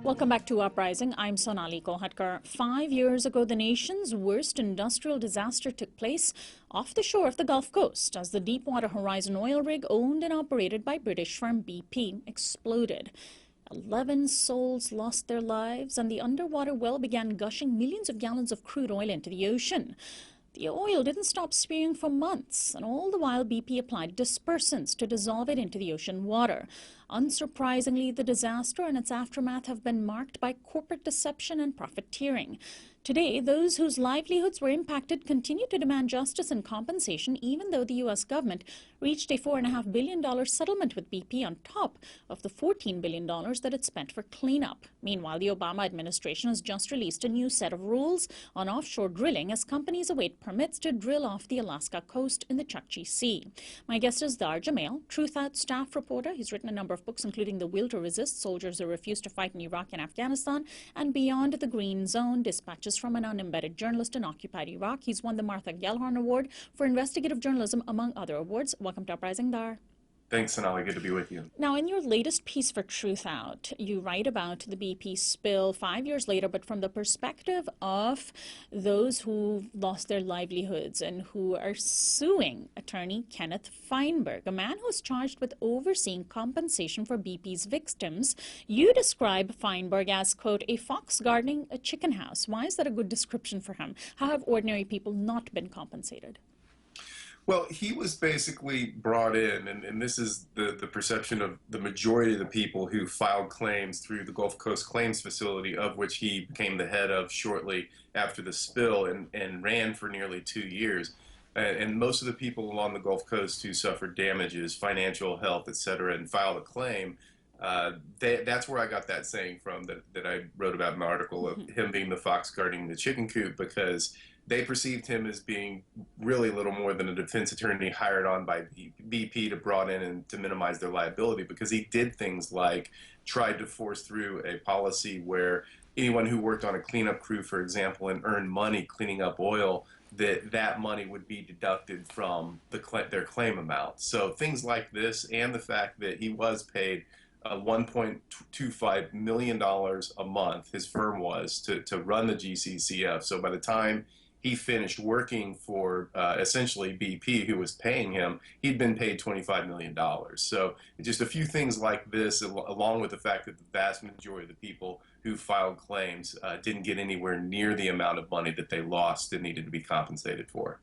Welcome back to Uprising. I'm Sonali Kolhatkar. 5 years ago, the nation's worst industrial disaster took place off the shore of the Gulf Coast as the Deepwater Horizon oil rig, owned and operated by British firm BP, exploded. 11 souls lost their lives, and the underwater well began gushing millions of gallons of crude oil into the ocean. The oil didn't stop spewing for months, and all the while BP applied dispersants to dissolve it into the ocean water. Unsurprisingly, the disaster and its aftermath have been marked by corporate deception and profiteering. Today, those whose livelihoods were impacted continue to demand justice and compensation, even though the U.S. government reached a $4.5 billion settlement with BP on top of the $14 billion that it spent for cleanup. Meanwhile, the Obama administration has just released a new set of rules on offshore drilling as companies await permits to drill off the Alaska coast in the Chukchi Sea. My guest is Dahr, Jamail, Truth Out staff reporter. He's written a number of books, including The Will to Resist, Soldiers Who Refuse to Fight in Iraq and Afghanistan, and Beyond the Green Zone, Dispatches from an Unembedded Journalist in Occupied Iraq. He's won the Martha Gellhorn Award for Investigative Journalism, among other awards. Welcome to Uprising, Dahr. Thanks, Sonali. Good to be with you. Now, in your latest piece for Truth Out, you write about the BP spill 5 years later, but from the perspective of those who lost their livelihoods and who are suing attorney Kenneth Feinberg, a man who's charged with overseeing compensation for BP's victims. You describe Feinberg as, quote, a fox guarding a chicken house. Why is that a good description for him? How have ordinary people not been compensated? Well, he was basically brought in, and this is the perception of the majority of the people who filed claims through the Gulf Coast Claims Facility, of which he became the head of shortly after the spill and ran for nearly 2 years. And most of the people along the Gulf Coast who suffered damages, financial, health, etc., and filed a claim, that's where I got that saying from that I wrote about in the article of him being the fox guarding the chicken coop, because they perceived him as being really little more than a defense attorney hired on by BP to brought in and to minimize their liability, because he did things like tried to force through a policy where anyone who worked on a cleanup crew, for example, and earned money cleaning up oil, that money would be deducted from their claim amount. So things like this, and the fact that he was paid $1.25 million a month, his firm was, to run the GCCF. So by the time he finished working for essentially BP, who was paying him, he'd been paid $25 million. So just a few things like this, along with the fact that the vast majority of the people who filed claims didn't get anywhere near the amount of money that they lost and needed to be compensated for.